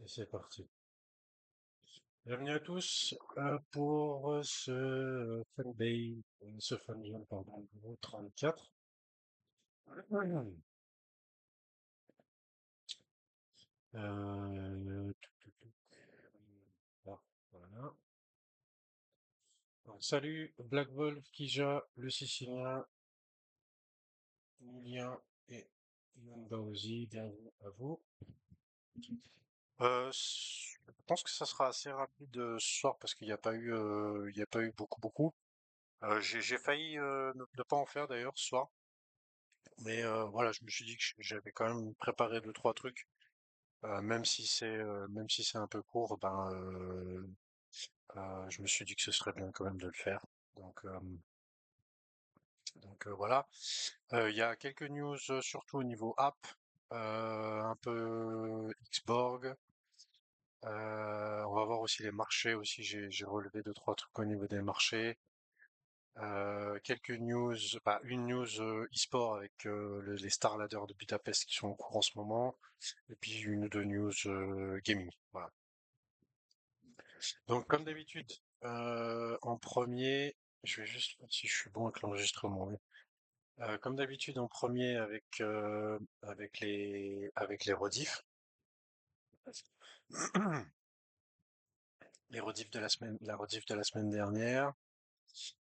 Et c'est parti. Bienvenue à tous pour ce Funday, pardon, numéro 34. Ah, voilà. Donc, salut Black Wolf, Kija, le Sicilien, Julien et Yanda aussi, bienvenue à vous. Je pense que ça sera assez rapide ce soir parce qu'il n'y a pas eu, il y a pas eu beaucoup. J'ai failli ne pas en faire d'ailleurs ce soir. Mais voilà, je me suis dit que j'avais quand même préparé deux, trois trucs, même si c'est un peu court, je me suis dit que ce serait bien quand même de le faire. Donc, euh, voilà. Il y a quelques news, surtout au niveau app, un peu Xborg. On va voir aussi les marchés aussi. J'ai relevé deux, trois trucs au niveau des marchés. Quelques news, une news e-sport avec les Star Ladders de Budapest qui sont en cours en ce moment, et puis une ou deux news gaming. Voilà. Donc comme d'habitude, en premier, je vais juste voir si je suis bon avec l'enregistrement. Oui. Comme d'habitude, en premier avec les rediffs, les rediffs de la semaine, la rediff de la semaine dernière.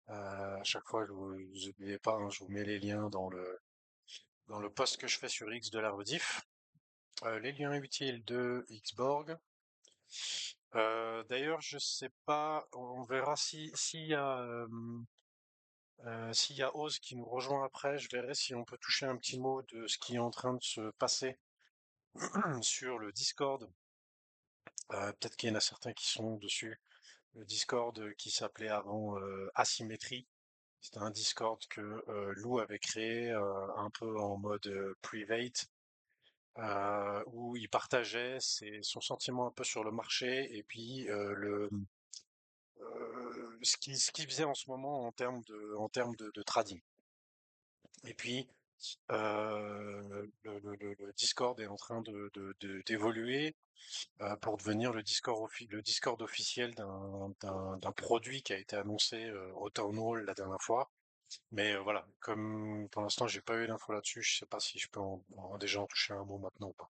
À chaque fois, vous oubliez pas, hein, je vous mets les liens dans le post que je fais sur X de la rediff. Les liens utiles de Xborg. D'ailleurs, je sais pas, on verra s'il y a Oz qui nous rejoint après, je verrai si on peut toucher un petit mot de ce qui est en train de se passer sur le Discord. Peut-être qu'il y en a certains qui sont dessus. Le Discord qui s'appelait avant Asymétrie. C'était un Discord que Lou avait créé un peu en mode private, où il partageait son sentiment un peu sur le marché et puis ce qu'il faisait en ce moment en termes de trading. Et puis le Discord est en train d'évoluer pour devenir le Discord officiel d'un produit qui a été annoncé au Town Hall la dernière fois. Mais voilà, comme pour l'instant j'ai pas eu d'infos là-dessus, je sais pas si je peux déjà en toucher un mot maintenant ou pas.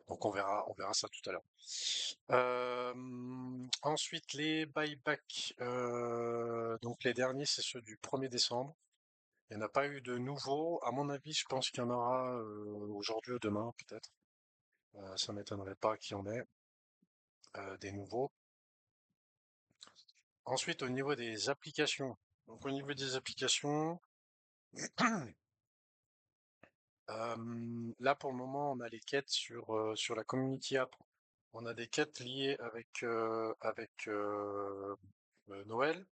Donc on verra ça tout à l'heure. Ensuite, les buybacks, donc les derniers, c'est ceux du 1er décembre. Il n'y en a pas eu de nouveaux. À mon avis, je pense qu'il y en aura aujourd'hui ou demain, peut-être. Ça m'étonnerait pas qu'il y en ait des nouveaux. Ensuite, au niveau des applications. Donc au niveau des applications, là pour le moment, on a les quêtes sur la Community App. On a des quêtes liées avec Noël,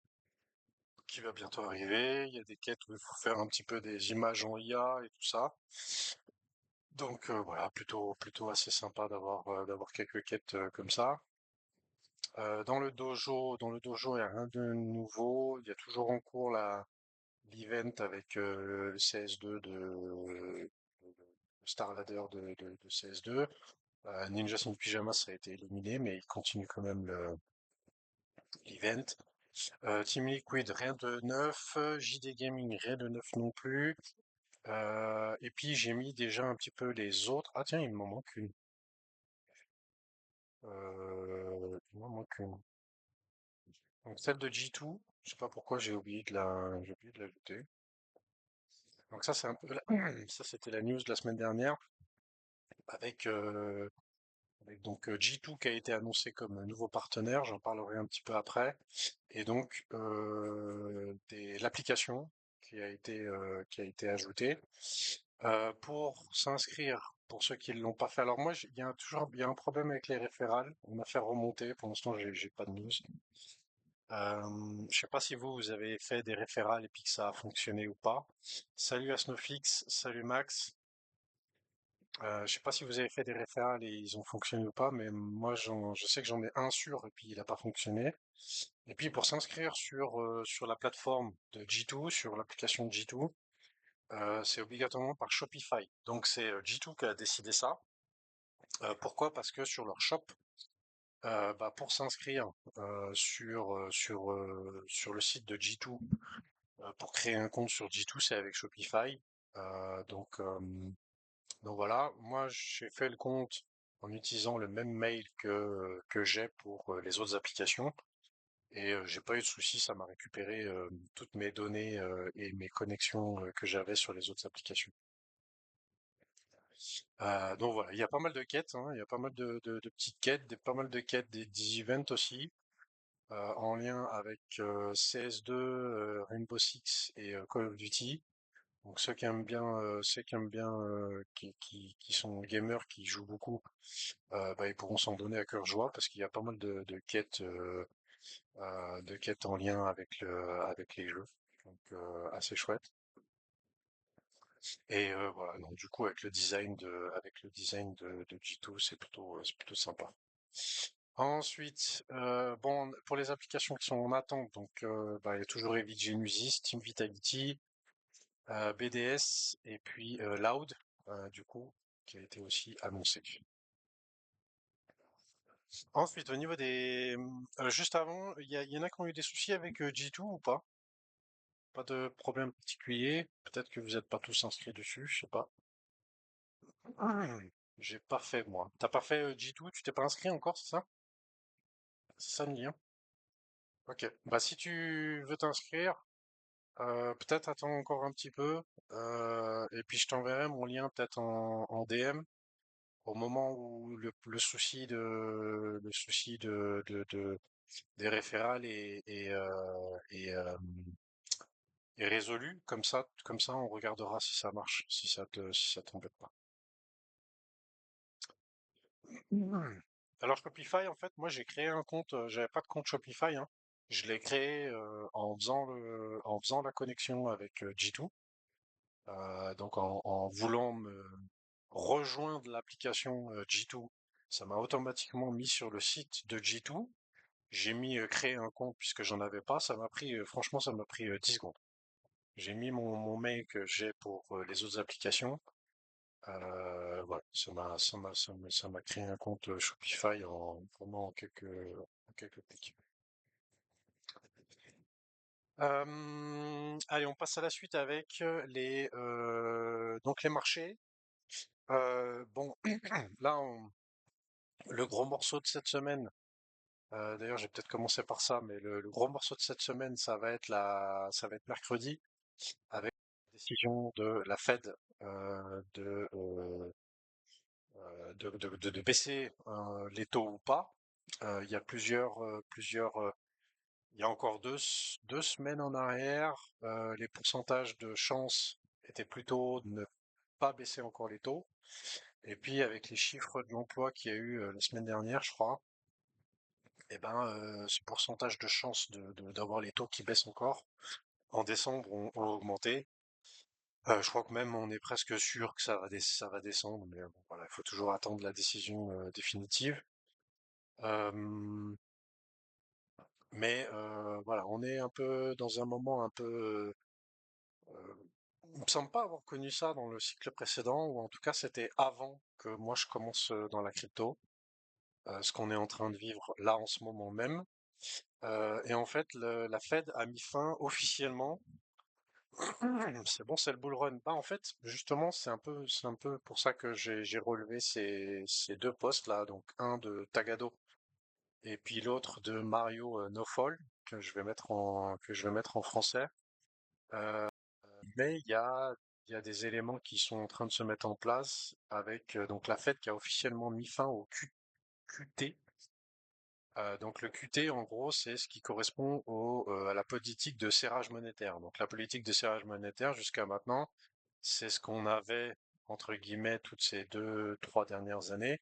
qui va bientôt arriver. Il y a des quêtes où il faut faire un petit peu des images en IA et tout ça. Donc voilà, plutôt assez sympa d'avoir quelques quêtes comme ça. Dans le dojo, il n'y a rien de nouveau. Il y a toujours en cours l'event avec le CS2 de Star Ladder de CS2. Ninja Sin Pyjama, ça a été éliminé, mais il continue quand même l'event. Team Liquid, rien de neuf. JD Gaming, rien de neuf non plus. Et puis j'ai mis déjà un petit peu les autres. Ah tiens, il m'en manque une. Il m'en manque une. Donc celle de G2, je sais pas pourquoi j'ai oublié de l'ajouter. Donc ça c'est un peu ça c'était la news de la semaine dernière avec, avec donc G2 qui a été annoncé comme nouveau partenaire, j'en parlerai un petit peu après. Et donc l'application qui a été ajoutée. Pour s'inscrire, pour ceux qui ne l'ont pas fait. Alors moi, il y a un problème avec les référals. On m'a fait remonter. Pour l'instant, j'ai pas de news. Je sais pas si vous avez fait des référals et puis que ça a fonctionné ou pas. Salut à Snowflix, salut Max. Je sais pas si vous avez fait des référals et ils ont fonctionné ou pas, mais moi je sais que j'en ai un sûr et puis il a pas fonctionné. Et puis pour s'inscrire sur la plateforme de G2, sur l'application de G2, c'est obligatoirement par Shopify. Donc c'est G2 qui a décidé ça. Pourquoi? Parce que sur leur shop, bah, pour s'inscrire sur le site de G2, pour créer un compte sur G2, c'est avec Shopify. Euh, donc, euh, donc voilà, moi j'ai fait le compte en utilisant le même mail que j'ai pour les autres applications. Et j'ai pas eu de souci, ça m'a récupéré toutes mes données et mes connexions que j'avais sur les autres applications. Donc voilà, il y a pas mal de quêtes, hein, il y a pas mal de petites quêtes, pas mal de quêtes des events aussi, en lien avec CS2, Rainbow Six et Call of Duty. Donc ceux qui aiment bien, qui sont gamers, qui jouent beaucoup, bah, ils pourront s'en donner à cœur joie parce qu'il y a pas mal de quêtes en lien avec les jeux. Donc assez chouette. Et voilà, donc du coup avec le design de G2, c'est plutôt sympa. Ensuite, bon, pour les applications qui sont en attente, donc bah, il y a toujours Eevee Genesis, Team Vitality, BDS et puis Loud, du coup, qui a été aussi annoncé. Ensuite, au niveau juste avant, il y en a qui ont eu des soucis avec G2 ou pas? Pas de problème particulier. Peut-être que vous n'êtes pas tous inscrits dessus, je sais pas. Ah, j'ai pas fait moi. T'as pas fait G2, tu t'es pas inscrit encore, c'est ça? C'est ça le lien? Ok. Bah si tu veux t'inscrire, peut-être attends encore un petit peu. Et puis je t'enverrai mon lien peut-être en DM au moment où le souci des référals est résolu. Comme ça, on regardera si ça marche, si ça t'embête pas. Mhm. Alors Shopify, en fait, moi j'ai créé un compte, j'avais pas de compte Shopify, hein. Je l'ai créé en faisant la connexion avec G2, donc en voulant me rejoindre l'application G2, ça m'a automatiquement mis sur le site de G2. J'ai mis créer un compte puisque j'en avais pas, ça m'a pris, franchement, ça m'a pris 10 secondes. J'ai mis mon mail que j'ai pour les autres applications. Voilà, ça m'a créé un compte Shopify en vraiment en quelques clics. Allez, on passe à la suite avec donc les marchés. Bon, là, le gros morceau de cette semaine. D'ailleurs, j'ai peut-être commencé par ça, mais le gros morceau de cette semaine, ça va être mercredi avec la décision de la Fed de baisser les taux ou pas. Il y a il y a encore deux semaines en arrière, les pourcentages de chance étaient plutôt de ne pas baisser encore les taux. Et puis avec les chiffres de l'emploi qu'il y a eu la semaine dernière, je crois, eh ben, ce pourcentage de chance d'avoir les taux qui baissent encore en décembre ont augmenté. Je crois que même on est presque sûr que ça va descendre, mais bon, voilà, il faut toujours attendre la décision définitive. Euh, mais voilà, on est un peu dans un moment un peu. Il me semble pas avoir connu ça dans le cycle précédent, ou en tout cas c'était avant que moi je commence dans la crypto, ce qu'on est en train de vivre là en ce moment même. Et en fait, la Fed a mis fin officiellement. C'est bon, c'est le bull run. Bah, en fait, justement, c'est un peu pour ça que j'ai relevé ces deux posts là, donc un de Tagado et puis l'autre de Mario Nofol que je vais mettre en français. Euh, mais il y a des éléments qui sont en train de se mettre en place avec donc la Fed qui a officiellement mis fin au QT. Donc le QT, en gros, c'est ce qui correspond à la politique de serrage monétaire. Donc la politique de serrage monétaire, jusqu'à maintenant, c'est ce qu'on avait, entre guillemets, toutes ces deux, trois dernières années,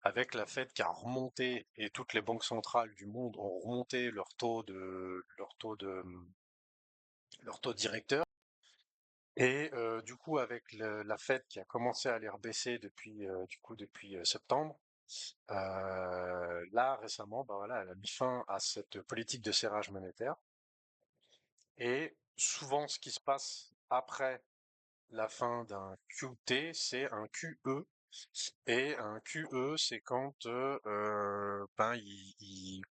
avec la Fed qui a remonté, et toutes les banques centrales du monde ont remonté leur taux directeur. Et du coup, avec la Fed qui a commencé à les rebaisser depuis septembre, là récemment, bah voilà, elle a mis fin à cette politique de serrage monétaire. Et souvent, ce qui se passe après la fin d'un QT, c'est un QE. Et un QE, c'est quand ben, ils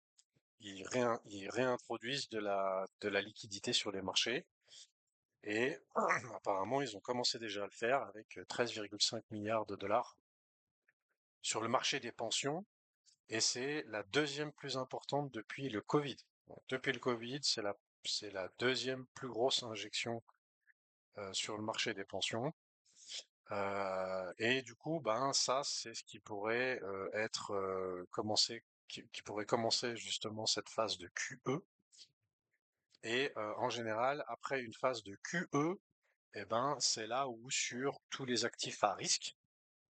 réintroduisent de la liquidité sur les marchés. Et apparemment, ils ont commencé déjà à le faire avec 13,5 milliards de dollars sur le marché des pensions. Et c'est la deuxième plus importante depuis le Covid. Donc, depuis le Covid, c'est la deuxième plus grosse injection sur le marché des pensions. Et du coup, ben ça, c'est ce qui pourrait être commencé, qui pourrait commencer justement cette phase de QE. Et en général, après une phase de QE, eh ben c'est là où sur tous les actifs à risque,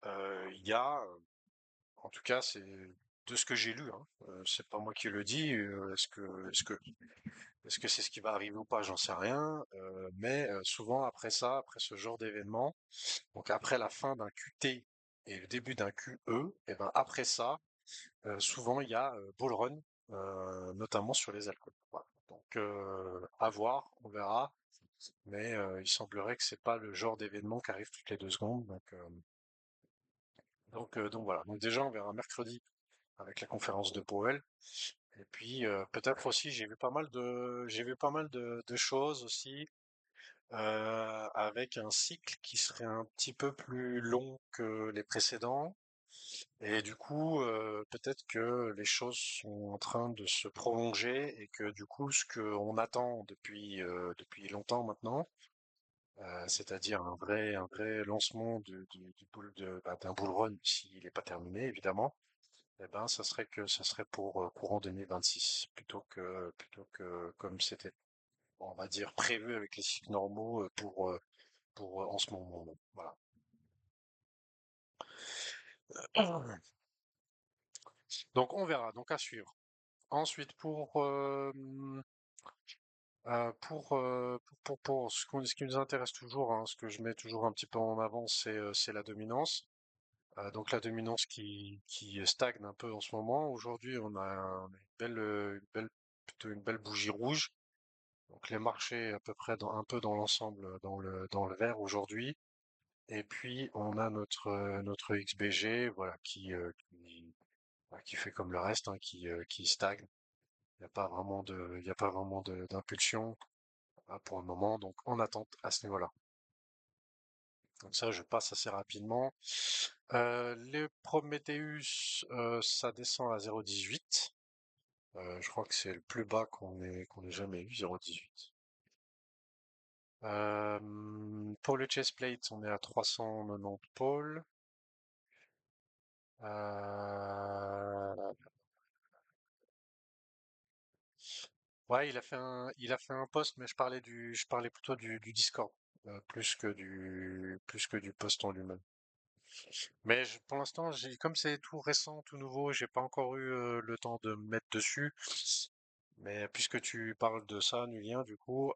il y a, en tout cas, c'est de ce que j'ai lu, hein, c'est pas moi qui le dis. Est-ce que c'est ce qui va arriver ou pas? J'en sais rien. Mais souvent après ça, après ce genre d'événement, donc après la fin d'un QT et le début d'un QE, et ben après ça, souvent il y a bull run, notamment sur les alcools. Voilà. Donc à voir, on verra. Mais il semblerait que c'est pas le genre d'événement qui arrive toutes les 2 secondes. Donc voilà. Donc déjà on verra mercredi avec la conférence de Powell. Et puis peut-être aussi j'ai vu pas mal de choses aussi avec un cycle qui serait un petit peu plus long que les précédents. Et du coup, peut-être que les choses sont en train de se prolonger et que du coup, ce qu'on attend depuis longtemps maintenant, c'est-à-dire un vrai lancement d'un bull run s'il n'est pas terminé, évidemment, eh ben, ça serait pour courant 2026 plutôt que comme c'était, on va dire, prévu avec les cycles normaux pour en ce moment. Voilà. Donc on verra, donc à suivre. Ensuite, pour ce qui nous intéresse toujours, hein, ce que je mets toujours un petit peu en avant, c'est la dominance. Donc la dominance qui stagne un peu en ce moment. Aujourd'hui, on a plutôt une belle bougie rouge. Donc les marchés à peu près un peu dans l'ensemble, dans le vert aujourd'hui. Et puis on a notre XBG, voilà, voilà, qui fait comme le reste, hein, qui stagne. Il y a pas vraiment d'impulsion pour le moment, donc en attente à ce niveau-là. Donc ça, je passe assez rapidement. Les Prometheus, ça descend à 0,18. Je crois que c'est le plus bas qu'on ait jamais eu, 0,18. Pour le chestplate, on est à 390 pôles. Euh, ouais, il a fait un post, mais je parlais plutôt du Discord, plus que du post en lui-même. Mais pour l'instant, comme c'est tout récent, tout nouveau, j'ai pas encore eu le temps de me mettre dessus. Mais puisque tu parles de ça, Nulien, du coup,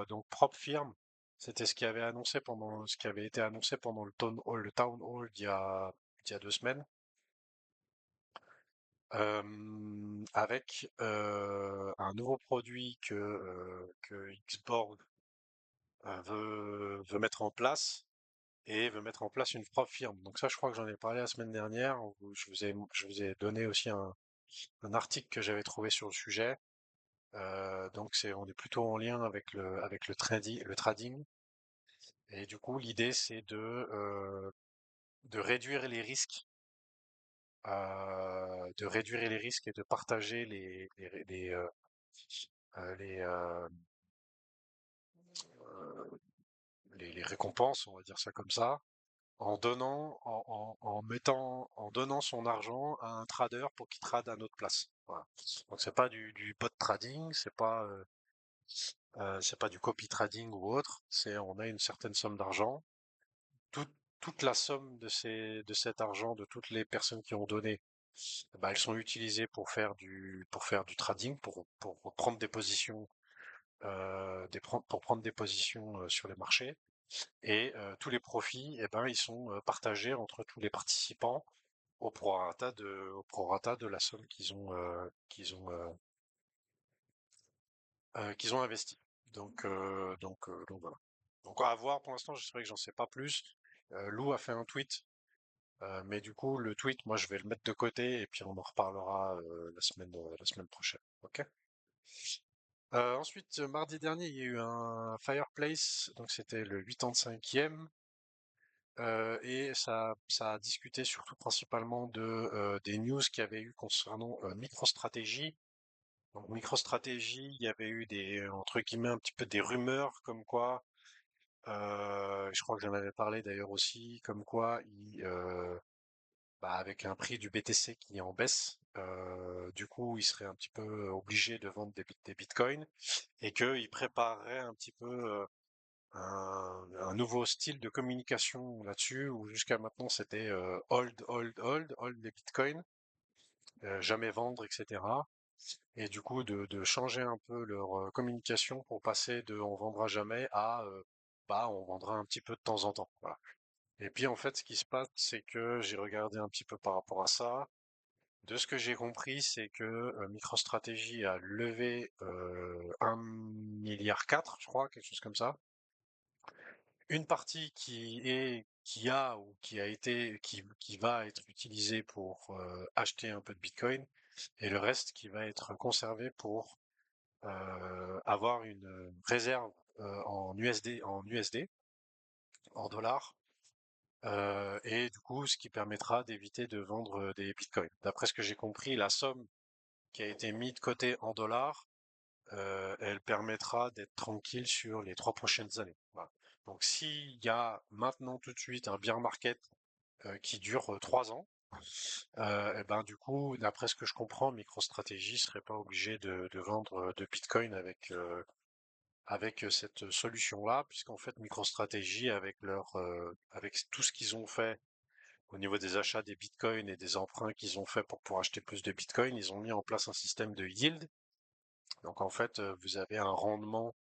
donc Prop Firm, c'était ce qui avait été annoncé pendant le town hall d'il y a 2 semaines, avec un nouveau produit que Xborg veut mettre en place et veut mettre en place une propre firme. Donc ça, je crois que j'en ai parlé la semaine dernière, où je vous ai donné aussi un article que j'avais trouvé sur le sujet. Donc on est plutôt en lien avec le trading. Et du coup, l'idée, c'est de réduire les risques, de réduire les risques et de partager les, euh, les récompenses, on va dire ça comme ça, en donnant son argent à un trader pour qu'il trade à notre place. Voilà. Donc c'est pas du bot trading, c'est pas du copy trading ou autre. On a une certaine somme d'argent. Toute, toute la somme de cet argent, de toutes les personnes qui ont donné, bah, elles sont utilisées pour faire du trading, pour prendre des positions, pour prendre des positions sur les marchés. Et tous les profits, eh ben, ils sont partagés entre tous les participants au prorata de la somme qu'ils ont investi. Donc voilà. Donc à voir pour l'instant, je sais que j'en sais pas plus. Lou a fait un tweet Mais du coup, le tweet, moi, je vais le mettre de côté et puis on en reparlera la semaine prochaine. Ok? Ensuite, mardi dernier, il y a eu un Fireplace, donc c'était le 85e, et ça a discuté surtout principalement des news qu'il y avait eu concernant MicroStrategy. Donc MicroStrategy, il y avait eu des, entre guillemets, un petit peu des rumeurs comme quoi, je crois que j'en avais parlé d'ailleurs aussi, comme quoi avec un prix du BTC qui est en baisse, du coup, ils seraient un petit peu obligés de vendre des bitcoins et qu'ils prépareraient un petit peu un nouveau style de communication là-dessus, où jusqu'à maintenant c'était hold, hold, hold, hold les bitcoins, jamais vendre, etc. Et du coup de changer un peu leur communication pour passer de on vendra jamais à on vendra un petit peu de temps en temps. Voilà. Et puis en fait, ce qui se passe, c'est que j'ai regardé un petit peu par rapport à ça. De ce que j'ai compris, c'est que MicroStrategy a levé 1,4 milliard, je crois, quelque chose comme ça. Une partie qui a été, qui va être utilisée pour acheter un peu de Bitcoin, et le reste qui va être conservé pour avoir une réserve en USD, en dollars, et du coup, ce qui permettra d'éviter de vendre des Bitcoins. D'après ce que j'ai compris, la somme qui a été mise de côté en dollars, elle permettra d'être tranquille sur les 3 prochaines années. Voilà. Donc s'il y a maintenant tout de suite un bear market qui dure 3 ans, et ben du coup, d'après ce que je comprends, MicroStrategy serait pas obligé de vendre de Bitcoin avec cette solution-là, puisqu'en fait MicroStrategy avec tout ce qu'ils ont fait au niveau des achats des bitcoins et des emprunts qu'ils ont fait pour pouvoir acheter plus de bitcoins, ils ont mis en place un système de yield. Donc en fait, vous avez un rendement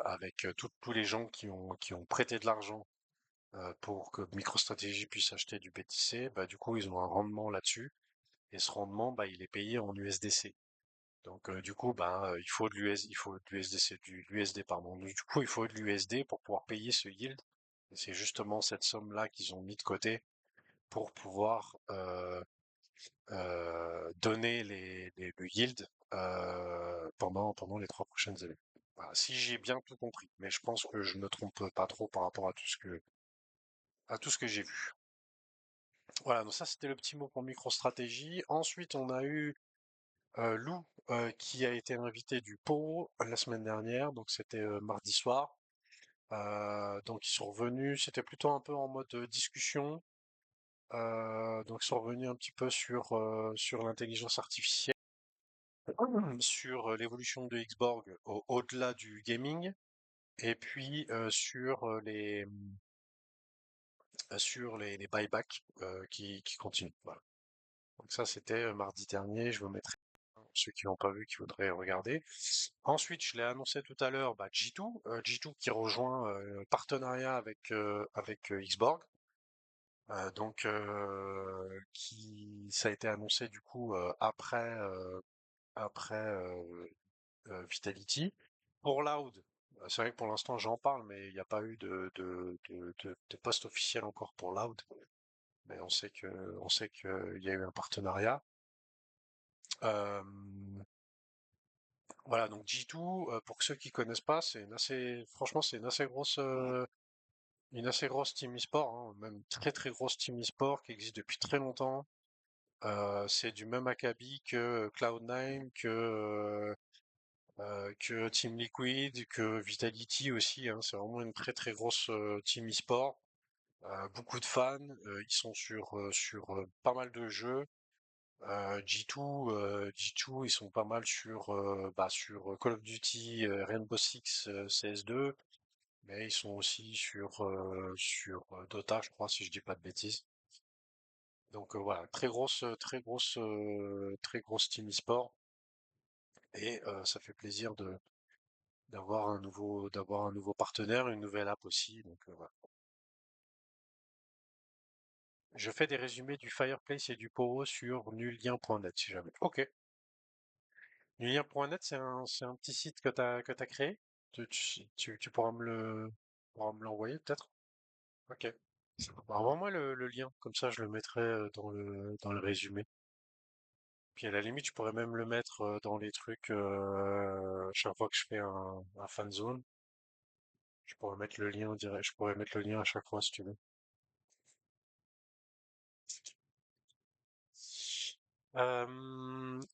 avec tous les gens qui ont prêté de l'argent pour que MicroStrategy puisse acheter du BTC. Bah, du coup, ils ont un rendement là-dessus. Et ce rendement, bah, il est payé en USDC. Donc du coup, il faut il faut de l'USDC, du l'USD, pardon. Du coup, il faut de l'USD pour pouvoir payer ce yield. Et c'est justement cette somme-là qu'ils ont mis de côté pour pouvoir donner le yield pendant les 3 prochaines années. Voilà, si j'ai bien tout compris, mais je pense que je ne me trompe pas trop par rapport à tout ce que j'ai vu. Voilà, donc ça c'était le petit mot pour MicroStratégie. Ensuite, on a eu Lou qui a été invité du Pau la semaine dernière, donc c'était mardi soir. Donc ils sont revenus, c'était plutôt un peu en mode discussion. Donc ils sont revenus un petit peu sur l'intelligence artificielle, sur l'évolution de Xborg au-delà du gaming, et puis sur les buybacks qui continuent. Voilà. Donc ça, c'était mardi dernier. Je vous mettrai ceux qui l'ont pas vu, qui voudraient regarder. Ensuite, je l'ai annoncé tout à l'heure, G2, G2 qui rejoint le partenariat avec Xborg. Donc, ça a été annoncé du coup après Vitality. Pour Loud, c'est vrai que pour l'instant j'en parle, mais il n'y a pas eu de poste officiel encore pour Loud. Mais on sait qu'il y a eu un partenariat. Euh, voilà, donc G2, pour ceux qui connaissent pas, franchement, c'est une assez grosse team e-sport, hein, même très très grosse team e-sport qui existe depuis très longtemps. C'est du même acabit que Cloud9, que Team Liquid, que Vitality aussi, hein. C'est vraiment une très très grosse team e-sport. Beaucoup de fans, ils sont sur pas mal de jeux. G2, ils sont pas mal sur Call of Duty, Rainbow Six, CS2, mais ils sont aussi sur Dota, je crois, si je dis pas de bêtises. Donc voilà, très grosse team e-sport, et ça fait plaisir d'avoir un nouveau partenaire, une nouvelle app aussi. Donc voilà. Je fais des résumés du Fireplace et du Powo sur nullien.net si jamais. Ok. Nullien.net, c'est un petit site que t'as créé. Tu pourras me l'envoyer peut-être? Ok. Bah, envoie-moi le lien, comme ça je le mettrai dans le résumé. Puis à la limite, je pourrais même le mettre dans les trucs chaque fois que je fais un fan zone. Je pourrais mettre le lien direct, je pourrais mettre le lien à chaque fois si tu veux.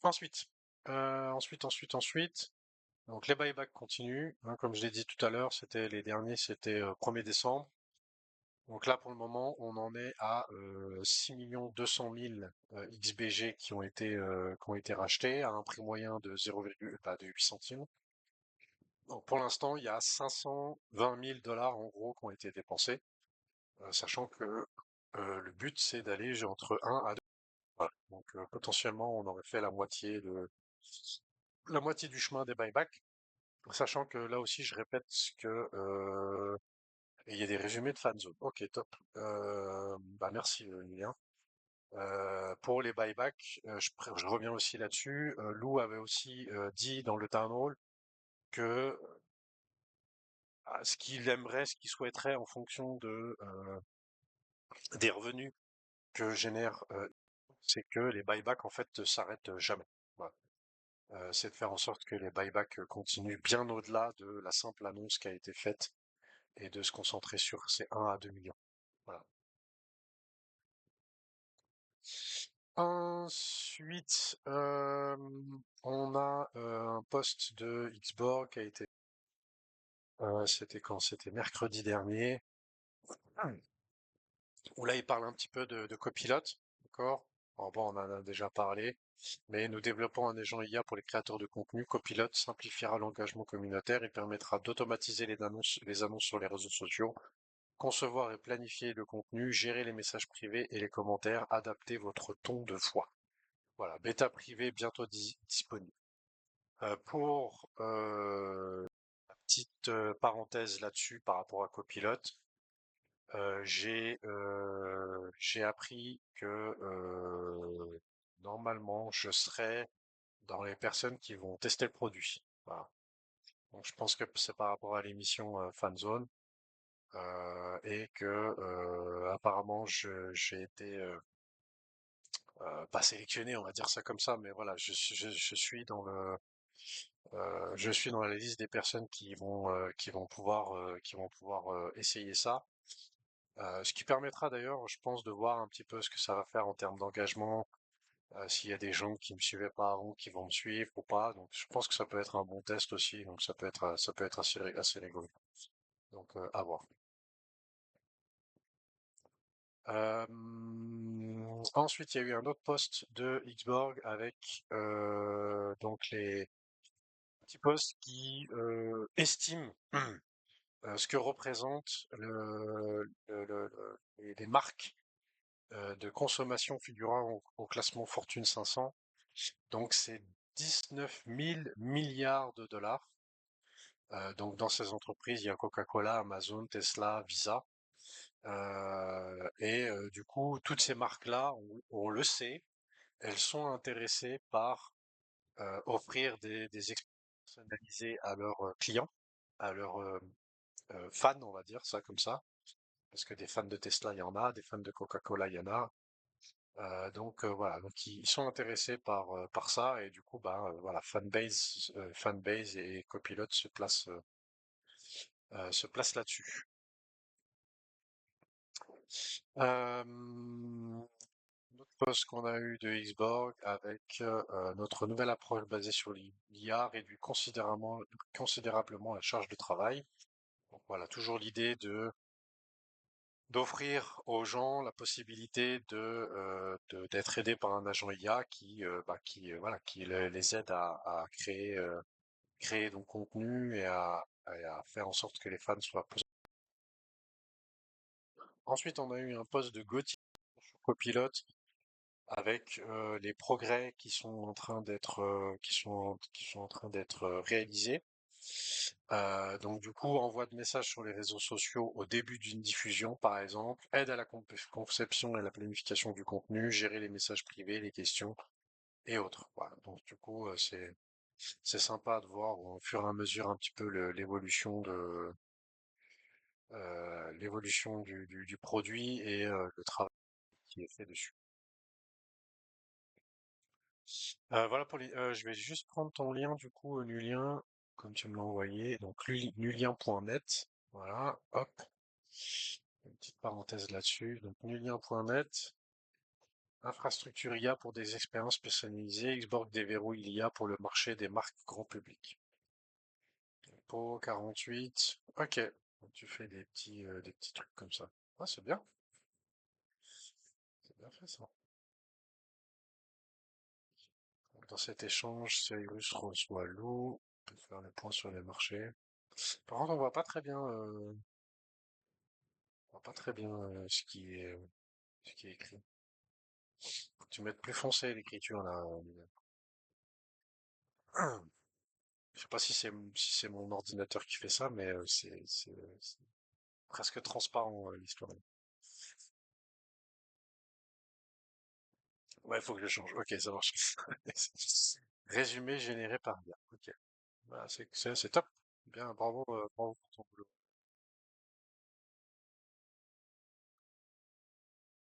Ensuite, ensuite. Donc les buybacks continuent, hein, comme je l'ai dit tout à l'heure, c'était les derniers, c'était 1er décembre. Donc là, pour le moment, on en est à 6 200 000 XBG qui ont été rachetés à un prix moyen de 0, pas de 8 centimes. Donc pour l'instant, il y a 520 000 dollars en gros qui ont été dépensés, sachant que le but c'est d'aller entre 1 à 2. Voilà. Donc potentiellement, on aurait fait la moitié du chemin des buybacks, sachant que là aussi, je répète que il y a des résumés de fanzone. Ok, top. Bah merci Lilian. Pour les buybacks, je reviens aussi là-dessus. Lou avait aussi dit dans le town hall que ce qu'il aimerait, ce qu'il souhaiterait en fonction des revenus que génère, c'est que les buybacks en fait s'arrêtent jamais. Voilà. C'est de faire en sorte que les buybacks continuent bien au-delà de la simple annonce qui a été faite et de se concentrer sur ces 1 à 2 millions. Voilà. Ensuite, on a un post de Xborg qui a été. C'était quand? C'était mercredi dernier. Où là, il parle un petit peu de copilote, d'accord? Alors bon, on en a déjà parlé, mais nous développons un agent IA pour les créateurs de contenu. Copilote simplifiera l'engagement communautaire et permettra d'automatiser les annonces sur les réseaux sociaux, concevoir et planifier le contenu, gérer les messages privés et les commentaires, adapter votre ton de voix. Voilà, bêta privée bientôt disponible. Pour petite parenthèse là-dessus par rapport à Copilote, j'ai appris que normalement je serai dans les personnes qui vont tester le produit. Voilà. Donc je pense que c'est par rapport à l'émission Fanzone et que apparemment j'ai été pas sélectionné, on va dire ça comme ça, mais voilà, je suis dans la liste des personnes qui vont pouvoir essayer ça. Ce qui permettra d'ailleurs, je pense, de voir un petit peu ce que ça va faire en termes d'engagement, s'il y a des gens qui me suivaient pas avant, qui vont me suivre ou pas. Donc, je pense que ça peut être un bon test aussi. Donc, ça peut être assez rigolo. Donc, à voir. Ensuite, il y a eu un autre post de Xborg avec donc les petits posts qui estiment ce que représentent les marques de consommation figurant au classement Fortune 500. Donc c'est 19 000 milliards de dollars. Donc dans ces entreprises, il y a Coca-Cola, Amazon, Tesla, Visa. Et du coup, toutes ces marques-là, on le sait, elles sont intéressées par offrir des expériences personnalisées à leurs clients, à leurs fans, on va dire ça comme ça. Parce que des fans de Tesla, il y en a, des fans de Coca-Cola, il y en a. Donc voilà, donc ils sont intéressés par ça et du coup bah voilà, fanbase et copilote se placent là-dessus. Notre post qu'on a eu de Xborg avec notre nouvelle approche basée sur l'IA réduit considérablement la charge de travail. Donc voilà, toujours l'idée d'offrir aux gens la possibilité d'être aidés par un agent IA voilà, qui les aide à créer donc contenu et à faire en sorte que les fans soient plus. Ensuite, on a eu un post de Gauthier sur Copilote avec les progrès qui sont en train d'être réalisés. Donc du coup, envoi de messages sur les réseaux sociaux au début d'une diffusion, par exemple, aide à la conception et la planification du contenu, gérer les messages privés, les questions et autres. Voilà. Donc du coup, c'est sympa de voir au fur et à mesure un petit peu l'évolution l'évolution du produit et le travail qui est fait dessus. Voilà pour les. Je vais juste prendre ton lien du coup, Nulien, comme tu me l'as envoyé. Donc nulien.net. Voilà, hop. Une petite parenthèse là-dessus. Donc nulien.net. Infrastructure IA pour des expériences personnalisées. Xborg déverrouille l'IA pour le marché des marques grand public. Po 48. Ok. Donc, tu fais des petits trucs comme ça. Ah, c'est bien. C'est bien fait ça. Donc, dans cet échange, Cyrus reçoit Lou. On peut faire le point sur les marchés. Par contre, on voit pas très bien, on voit pas très bien ce qui est écrit. Faut que tu mettes plus foncé l'écriture là. Je sais pas si c'est mon ordinateur qui fait ça, mais c'est presque transparent l'histoire. Ouais, faut que je change. Ok, ça marche. Résumé généré par IA. Ok. Voilà, c'est top. Bien, bravo, bravo pour ton boulot.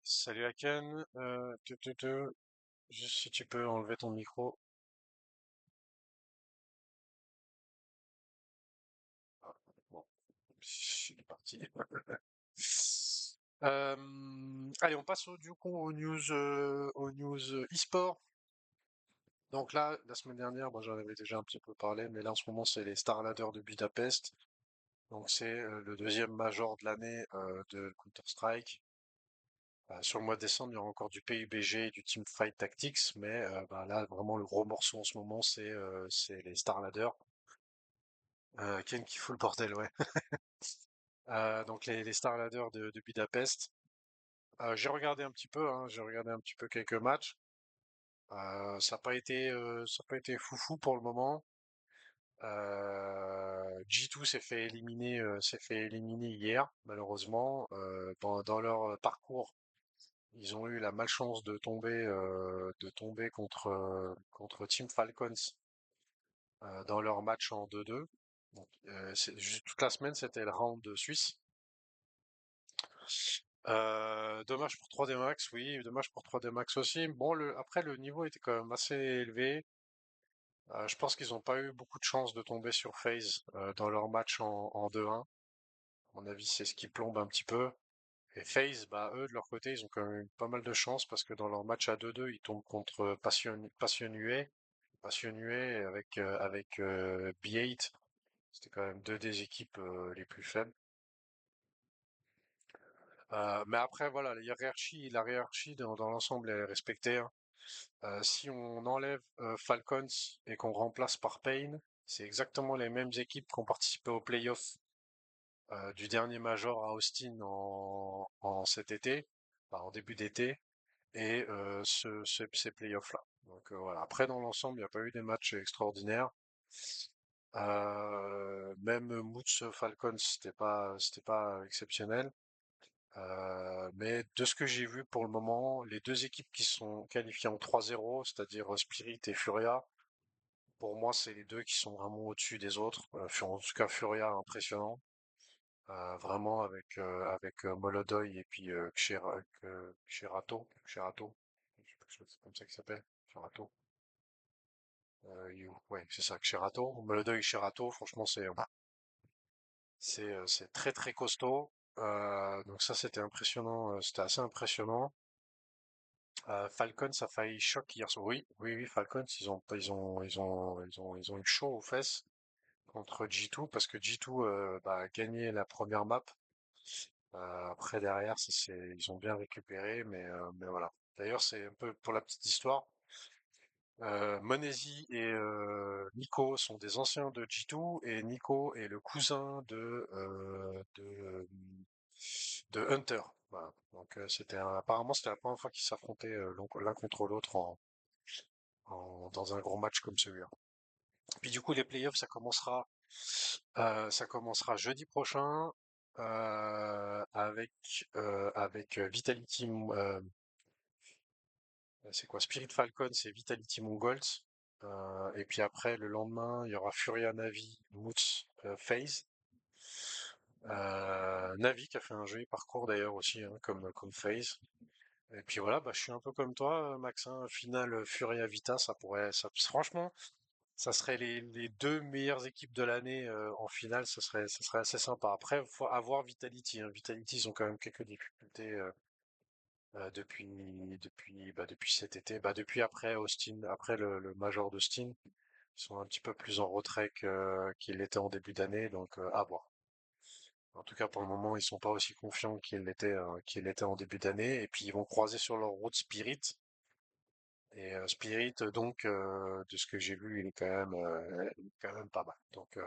Salut Aken. Juste si tu peux enlever ton micro. Ah, bon, c'est parti. Allez, on passe du coup aux news e-sport. Donc là, la semaine dernière, moi j'en avais déjà un petit peu parlé, mais là en ce moment c'est les Star Ladders de Budapest. Donc c'est le deuxième major de l'année de Counter-Strike. Sur le mois de décembre, il y aura encore du PUBG et du Teamfight Tactics, mais bah, là vraiment le gros morceau en ce moment c'est les Star Ladders. Ken qui fout le bordel, ouais. Donc les Star Ladders de Budapest. J'ai regardé un petit peu, hein, j'ai regardé un petit peu quelques matchs. Ça n'a pas été foufou pour le moment. G2 s'est fait éliminer hier, malheureusement. Dans leur parcours, ils ont eu la malchance de tomber contre Team Falcons dans leur match en 2-2. Donc, toute la semaine, c'était le round de Suisse. Dommage pour 3D Max, oui, dommage pour 3D Max aussi. Bon, après, le niveau était quand même assez élevé. Je pense qu'ils n'ont pas eu beaucoup de chance de tomber sur FaZe dans leur match en 2-1. À mon avis, c'est ce qui plombe un petit peu. Et FaZe, bah, eux, de leur côté, ils ont quand même eu pas mal de chance parce que dans leur match à 2-2, ils tombent contre Passion UE. Passion UE avec B8. C'était quand même deux des équipes les plus faibles. Mais après, voilà, la hiérarchie dans l'ensemble elle est respectée, hein. Si on enlève Falcons et qu'on remplace par Pain, c'est exactement les mêmes équipes qui ont participé aux playoffs du dernier Major à Austin en cet été, enfin, en début d'été, et ces playoffs-là. Donc voilà. Après, dans l'ensemble, il n'y a pas eu des matchs extraordinaires. Même Moods Falcons, c'était pas exceptionnel. Mais de ce que j'ai vu pour le moment, les deux équipes qui sont qualifiées en 3-0, c'est-à-dire Spirit et Furia, pour moi, c'est les deux qui sont vraiment au-dessus des autres. En tout cas, Furia, impressionnant. Vraiment avec Molodoy et puis Xerato, je sais pas si c'est comme ça qu'il s'appelle, Xerato. Ouais, c'est ça, Xerato. Molodoy et Xerato, franchement, c'est très très costaud. Donc ça, c'était impressionnant, c'était assez impressionnant. Falcons a failli choc hier soir. Oui, oui, oui, Falcons, ils ont eu chaud aux fesses contre G2 parce que G2 bah, a gagné la première map. Après derrière, ils ont bien récupéré, mais voilà. D'ailleurs, c'est un peu pour la petite histoire. Monesi et Nico sont des anciens de G2 et Nico est le cousin de Hunter. Voilà. Donc apparemment c'était la première fois qu'ils s'affrontaient l'un contre l'autre dans un gros match comme celui-là. Puis du coup les playoffs ça commencera jeudi prochain avec Vitality. C'est quoi? Spirit Falcon, c'est Vitality Mongols. Et puis après, le lendemain, il y aura Furia Navi, Moots, FaZe. Navi qui a fait un joli parcours d'ailleurs aussi, hein, comme FaZe. Et puis voilà, bah, je suis un peu comme toi, Max, hein, Final Furia Vita, franchement, ça serait les deux meilleures équipes de l'année en finale, ça serait assez sympa. Après, faut avoir Vitality, hein. Vitality, ils ont quand même quelques difficultés depuis cet été, depuis après Austin, après le Major d'Austin, ils sont un petit peu plus en retrait qu'ils l'étaient en début d'année, donc à voir. En tout cas, pour le moment, ils sont pas aussi confiants qu'ils l'étaient en début d'année, et puis ils vont croiser sur leur route Spirit. Et Spirit, donc, de ce que j'ai vu, il est quand même pas mal. Donc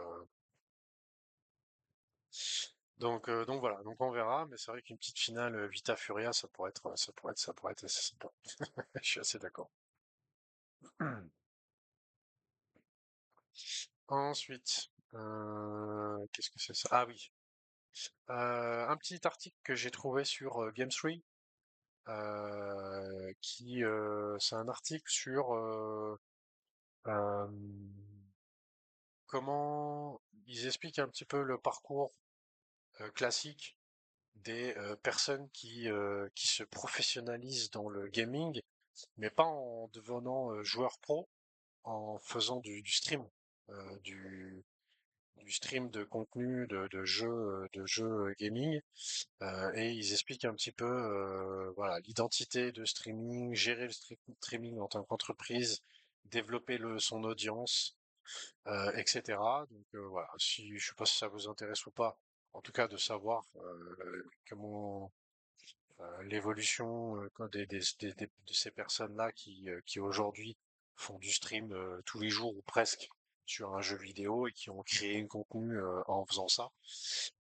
voilà. Donc on verra. Mais c'est vrai qu'une petite finale Vita Furia, ça pourrait être assez sympa. Je suis assez d'accord. Ensuite, qu'est-ce que c'est ça? Ah oui. Un petit article que j'ai trouvé sur Game3, c'est un article sur euh, comment ils expliquent un petit peu le parcours classique des personnes qui se professionnalisent dans le gaming, mais pas en devenant joueur pro, en faisant du stream, euh, du, du stream de contenu, de jeux gaming. Et ils expliquent un petit peu voilà, l'identité de streaming, gérer le streaming en tant qu'entreprise, développer son audience, etc. Donc voilà, si je sais pas si ça vous intéresse ou pas, en tout cas de savoir comment l'évolution de ces personnes-là qui aujourd'hui font du stream tous les jours ou presque sur un jeu vidéo et qui ont créé un contenu en faisant ça.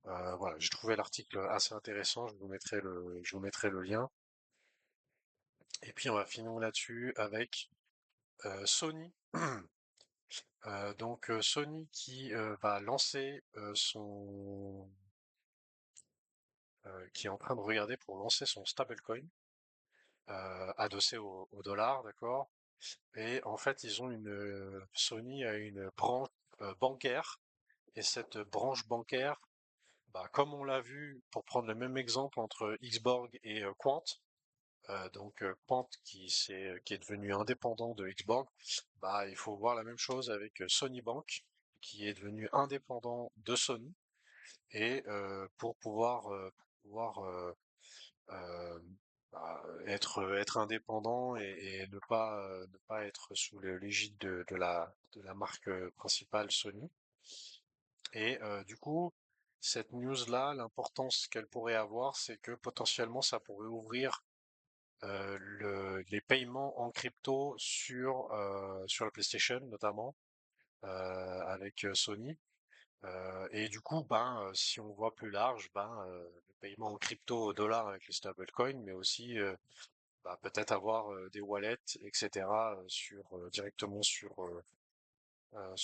Voilà, j'ai trouvé l'article assez intéressant, je vous mettrai le lien. Et puis on va finir là-dessus avec Sony. Donc Sony qui va lancer qui est en train de regarder pour lancer son stablecoin adossé au dollar, d'accord? Et en fait, Sony a une branche bancaire, et cette branche bancaire, comme on l'a vu, pour prendre le même exemple entre Xborg et Quant, donc Quant qui est devenu indépendant de Xborg, il faut voir la même chose avec Sony Bank, qui est devenu indépendant de Sony, et pour pouvoir euh, être indépendant et ne pas être sous l'égide de la marque principale Sony. Et du coup, cette news-là, l'importance qu'elle pourrait avoir, c'est que potentiellement ça pourrait ouvrir les paiements en crypto sur la PlayStation notamment, avec Sony. Et du coup, si on voit plus large, le paiement en crypto au dollar avec les stablecoins, mais aussi peut-être avoir des wallets, etc. Directement sur la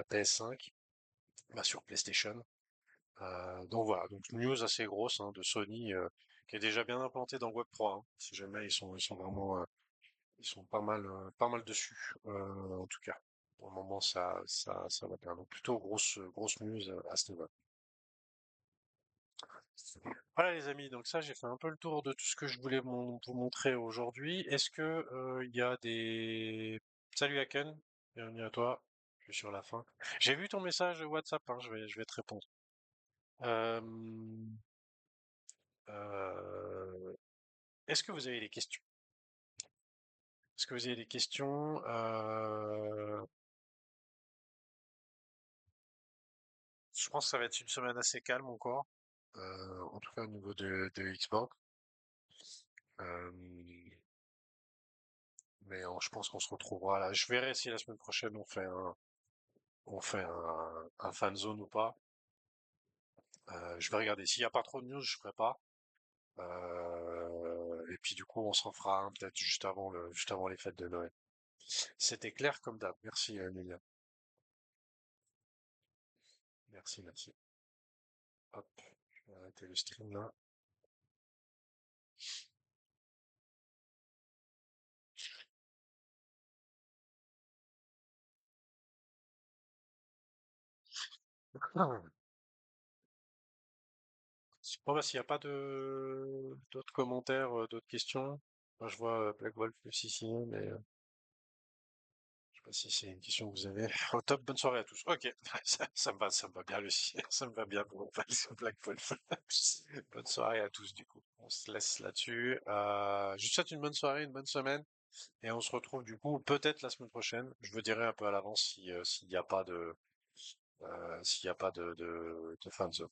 PS5, sur PlayStation. Donc voilà, donc une news assez grosse, hein, de Sony, qui est déjà bien implanté dans Web3, hein. Si jamais ils sont vraiment, ils sont pas mal dessus, en tout cas. Pour le moment, ça va bien. Donc plutôt grosse news à ce niveau. Voilà les amis, donc ça j'ai fait un peu le tour de tout ce que je voulais vous montrer aujourd'hui. Est-ce que il y a des... Salut Haken, bienvenue à toi, je suis sur la fin. J'ai vu ton message WhatsApp, hein, je vais te répondre. Euh, est-ce que vous avez des questions? Est-ce que vous avez des questions? Je pense que ça va être une semaine assez calme encore, en tout cas au niveau de Xbox. Euh, mais je pense qu'on se retrouvera là. Je verrai si la semaine prochaine on fait un fan zone ou pas. Je vais regarder. S'il n'y a pas trop de news, je ferai pas. Et puis du coup, on s'en fera un peut-être juste avant les fêtes de Noël. C'était clair comme d'hab. Merci, Emilia. Merci, merci. Hop, je vais arrêter le stream là. Bon, bah, s'il n'y a pas d'autres commentaires, d'autres questions, moi, je vois Black Wolf aussi signé, mais je sais pas si c'est une question que vous avez. Au top, bonne soirée à tous. Ok, ça me va bien le ça me va bien pour Black Wolf. Bonne soirée à tous, du coup. On se laisse là-dessus. Je vous souhaite une bonne soirée, une bonne semaine, et on se retrouve du coup peut-être la semaine prochaine. Je vous dirai un peu à l'avance si, s'il n'y a pas s'il n'y a pas de fin de zone.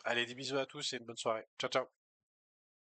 Allez, des bisous à tous et une bonne soirée. Ciao, ciao.